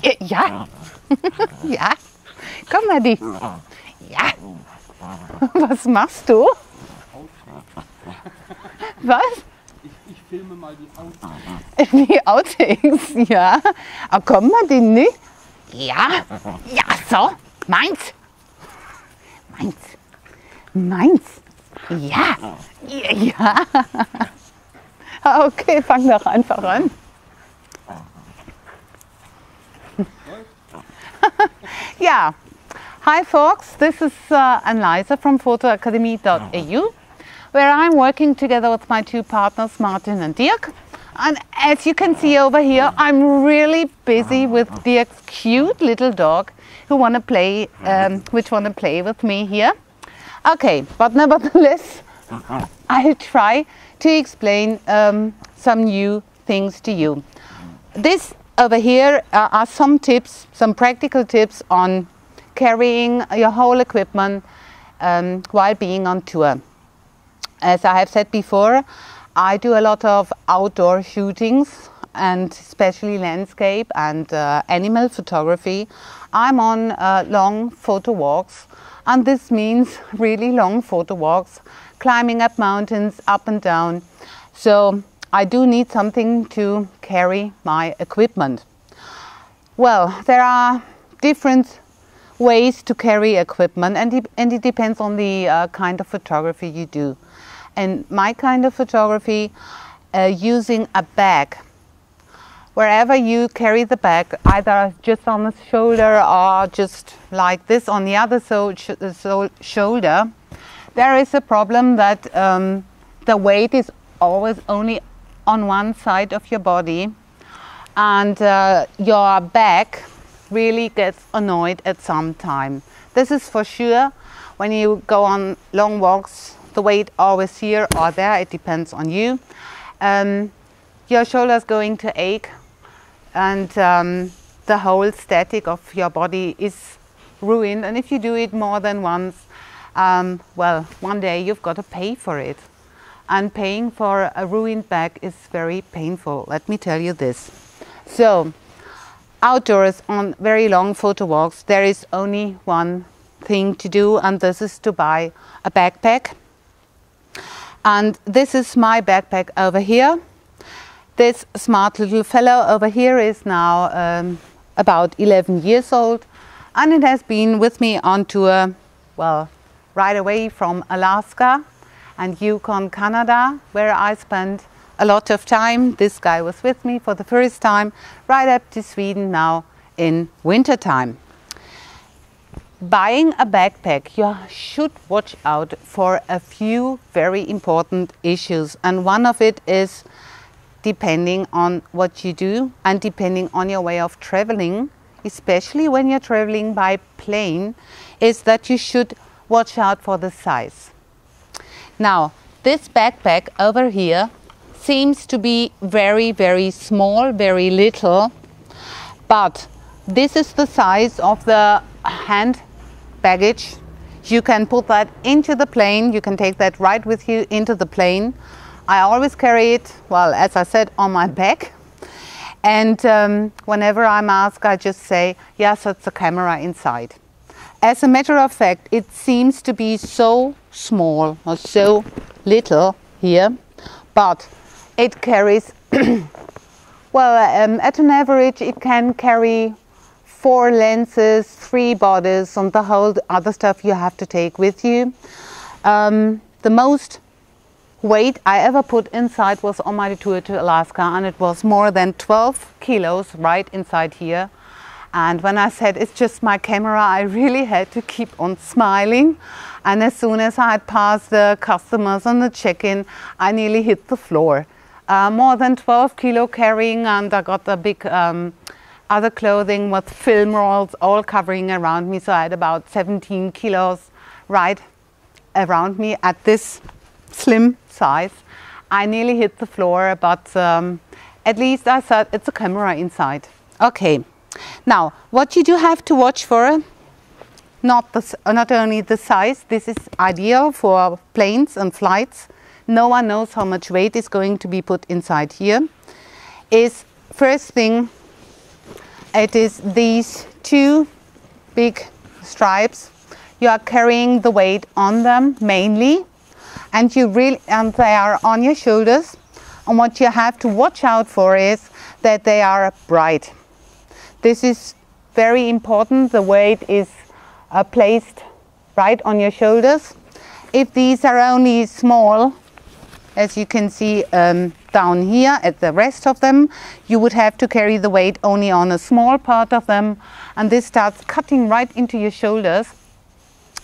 Ja. Ja. Komm, Madi. Ja. Was machst du? Was? Ich filme mal die Outtakes. Die Outtakes, ja. Aber komm, Madi, nicht? Ja. Ja, so. Meins. Meins. Meins. Ja. Ja. Okay, fang doch einfach an. Yeah. Hi folks, this is Anneliesa from Photoakademie.eu, where I'm working together with my two partners Martin and Dirk. And as you can see over here, I'm really busy with Dirk's cute little dog who want to play with me here. Okay, but nevertheless, I'll try to explain some new things to you. This over here are some tips, some practical tips on carrying your whole equipment while being on tour. As I have said before, I do a lot of outdoor shootings and especially landscape and animal photography. I'm on long photo walks, and this means really long photo walks, climbing up mountains, up and down. So I do need something to carry my equipment. Well, there are different ways to carry equipment, and it depends on the kind of photography you do. And my kind of photography, using a bag. Wherever you carry the bag, either just on the shoulder or just like this on the other shoulder, there is a problem that the weight is always only on one side of your body, and your back really gets annoyed at some time. This is for sure. When you go on long walks, the weight always here or there, it depends on you. Your shoulder's going to ache, and the whole static of your body is ruined. And if you do it more than once, well, one day you've got to pay for it. And paying for a ruined back is very painful, let me tell you this. So, outdoors on very long photo walks, there is only one thing to do, and this is to buy a backpack. And this is my backpack over here. This smart little fellow over here is now about 11 years old, and it has been with me on tour, well, right away from Alaska and Yukon, Canada, where I spent a lot of time. This guy was with me for the first time, right up to Sweden now in winter time. Buying a backpack, you should watch out for a few very important issues, and one of it is, depending on what you do and depending on your way of traveling, especially when you're traveling by plane, is that you should watch out for the size. Now, this backpack over here seems to be very, very small, very little, but this is the size of the hand baggage. You can put that into the plane, you can take that right with you into the plane. I always carry it, well, as I said, on my back. And whenever I'm asked, I just say, yes, it's a camera inside. As a matter of fact, it seems to be so small or so little here, but it carries, well, at an average, it can carry 4 lenses, 3 bodies, and the whole other stuff you have to take with you. The most weight I ever put inside was on my tour to Alaska, and it was more than 12 kilos right inside here. And when I said it's just my camera, I really had to keep on smiling. And as soon as I had passed the customers on the check-in, I nearly hit the floor. More than 12 kilo carrying, and I got a big other clothing with film rolls all covering around me. So I had about 17 kilos right around me at this slim size. I nearly hit the floor, but at least I said it's a camera inside. Okay. Now, what you do have to watch for, not only the size, this is ideal for planes and flights. No one knows how much weight is going to be put inside here. Is first thing, it is these two big stripes. You are carrying the weight on them mainly, and they are on your shoulders. And what you have to watch out for is that they are bright. This is very important. The weight is placed right on your shoulders. If these are only small, as you can see down here at the rest of them, you would have to carry the weight only on a small part of them, and this starts cutting right into your shoulders.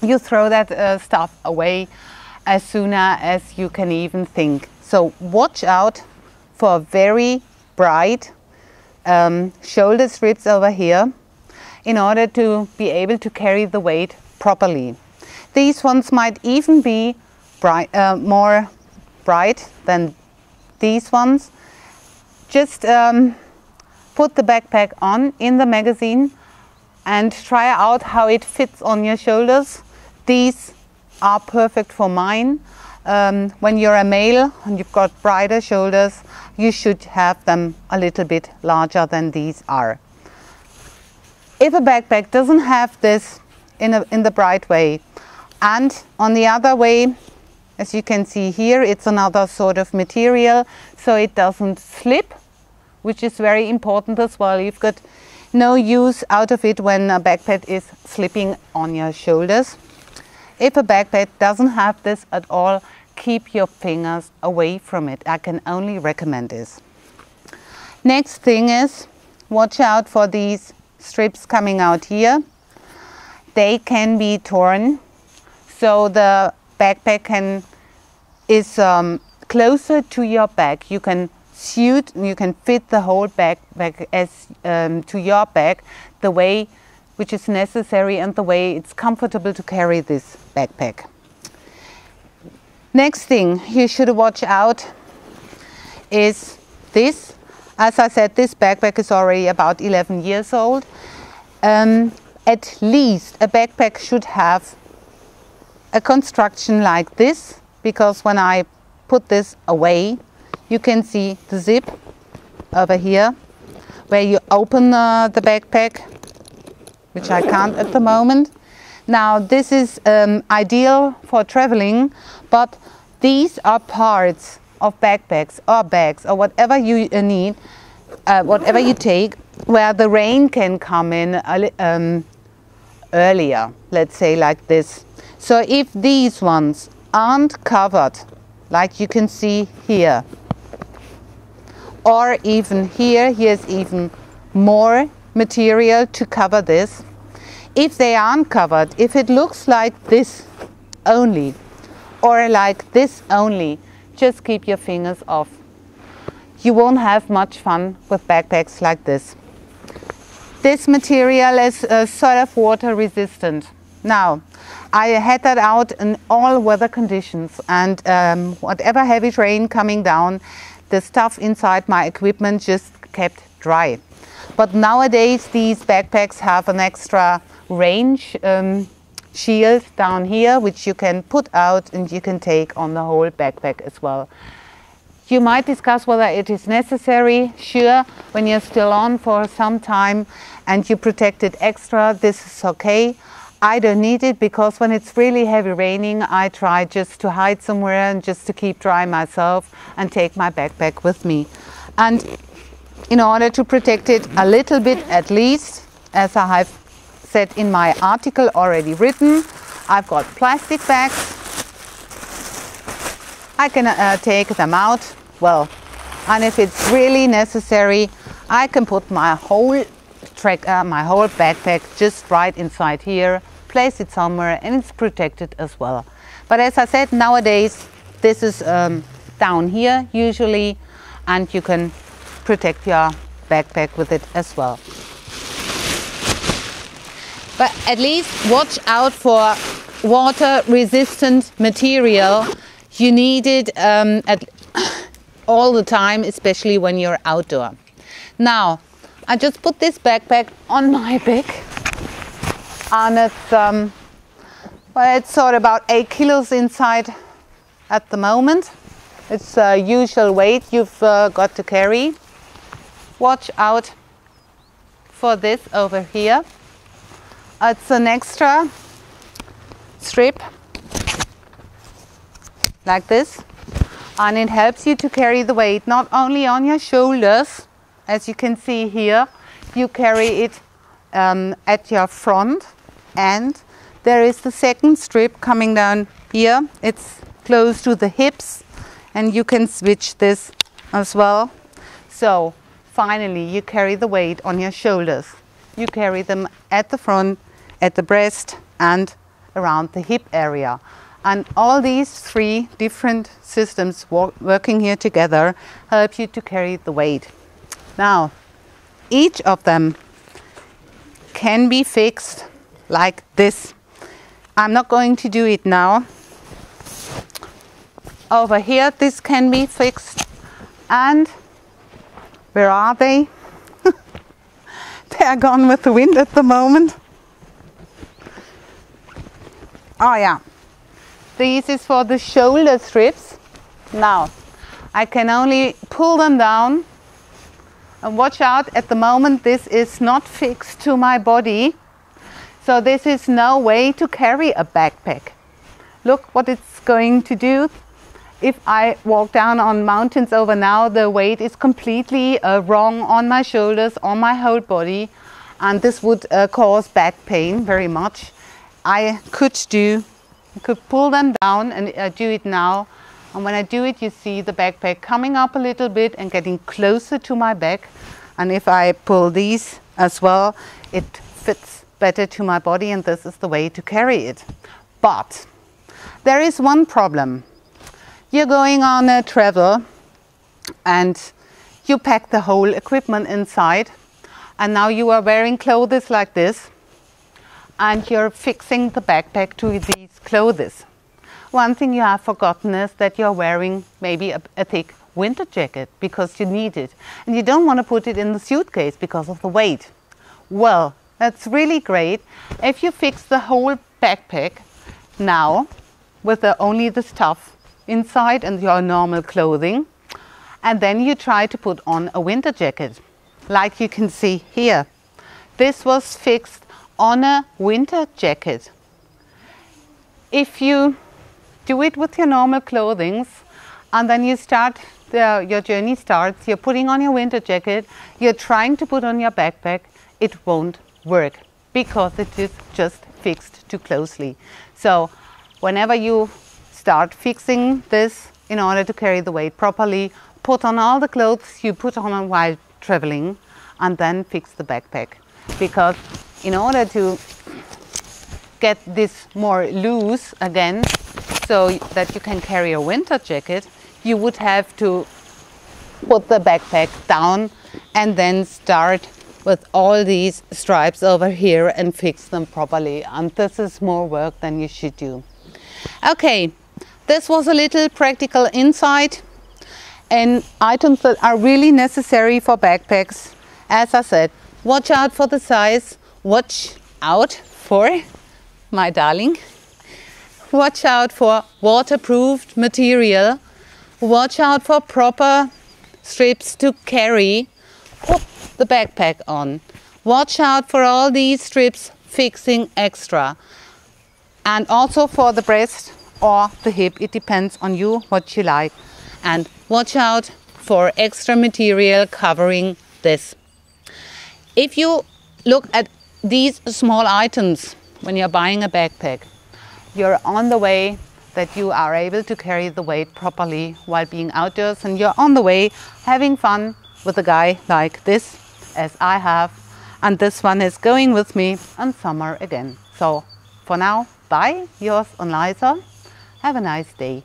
You throw that stuff away as soon as you can even think. So watch out for very bright shoulder strips over here in order to be able to carry the weight properly. These ones might even be more bright than these ones. Just put the backpack on in the magazine and try out how it fits on your shoulders. These are perfect for mine. When you're a male and you've got brighter shoulders, you should have them a little bit larger than these are. If a backpack doesn't have this in the bright way, and on the other way, as you can see here, it's another sort of material, so it doesn't slip, which is very important as well. You've got no use out of it when a backpack is slipping on your shoulders. If a backpack doesn't have this at all, keep your fingers away from it. I can only recommend this. Next thing is, watch out for these strips coming out here. They can be torn, so the backpack is closer to your back. You can fit the whole backpack to your back the way which is necessary and the way it's comfortable to carry this backpack. Next thing you should watch out is this. As I said, this backpack is already about 11 years old. At least a backpack should have a construction like this, because when I put this away, you can see the zip over here where you open the backpack, which I can't at the moment. Now this is ideal for traveling, but these are parts of backpacks or bags or whatever you need, whatever you take, where the rain can come in earlier, let's say like this. So if these ones aren't covered, like you can see here, or even here's even more material to cover this. If they aren't covered, if it looks like this only, or like this only, just keep your fingers off. You won't have much fun with backpacks like this. This material is sort of water resistant. Now, I had that out in all weather conditions, and whatever heavy rain coming down, the stuff inside my equipment just kept dry. But nowadays these backpacks have an extra range shield down here, which you can put out and you can take on the whole backpack as well. You might discuss whether it is necessary. Sure, when you're still on for some time and you protect it extra, this is okay. I don't need it, because when it's really heavy raining, I try just to hide somewhere and just to keep dry myself and take my backpack with me. And in order to protect it a little bit at least, as I have said in my article already written, I've got plastic bags. I can take them out, well, and if it's really necessary, I can put my whole backpack just right inside here, place it somewhere, and it's protected as well. But as I said, nowadays this is down here usually, and you can protect your backpack with it as well. But at least watch out for water resistant material. You need it all the time, especially when you're outdoor. Now, I just put this backpack on my back, and it's well, it's sort of about 8 kilos inside at the moment. It's usual weight you've got to carry. Watch out for this over here. It's an extra strip like this, and it helps you to carry the weight not only on your shoulders, as you can see here, you carry it at your front, and there is the second strip coming down here. It's close to the hips, and you can switch this as well. So finally you carry the weight on your shoulders. You carry them at the front, at the breast, and around the hip area. And all these three different systems working here together help you to carry the weight. Now, each of them can be fixed like this. I'm not going to do it now. Over here, this can be fixed. And where are they? They are gone with the wind at the moment. Oh yeah. This is for the shoulder strips. Now, I can only pull them down. And watch out, at the moment this is not fixed to my body. So this is no way to carry a backpack. Look what it's going to do. If I walk down on mountains over now, the weight is completely wrong on my shoulders, on my whole body. And this would cause back pain very much. I could pull them down, and I do it now. And when I do it, you see the backpack coming up a little bit and getting closer to my back. And if I pull these as well, it fits better to my body, and this is the way to carry it. But there is one problem. You're going on a travel and you pack the whole equipment inside, and now you are wearing clothes like this, and you're fixing the backpack to these clothes. One thing you have forgotten is that you're wearing maybe a thick winter jacket because you need it, and you don't want to put it in the suitcase because of the weight. Well, that's really great if you fix the whole backpack now with only the stuff inside and your normal clothing, and then you try to put on a winter jacket like you can see here. This was fixed on a winter jacket. If you do it with your normal clothing and then you start your journey starts, you're putting on your winter jacket, you're trying to put on your backpack, it won't work because it is just fixed too closely. So whenever you start fixing this in order to carry the weight properly, put on all the clothes you put on while traveling, and then fix the backpack. Because in order to get this more loose again, so that you can carry a winter jacket, you would have to put the backpack down and then start with all these stripes over here and fix them properly. And this is more work than you should do. Okay, this was a little practical insight and items that are really necessary for backpacks. As I said, watch out for the size, watch out for, my darling, watch out for waterproofed material, watch out for proper strips to carry, put the backpack on, watch out for all these strips fixing extra, and also for the breast or the hip, it depends on you what you like, and watch out for extra material covering this. If you look at these small items when you're buying a backpack, you're on the way that you are able to carry the weight properly while being outdoors, and you're on the way having fun with a guy like this, as I have, and this one is going with me in summer again. So for now, bye, yours Liza. Have a nice day.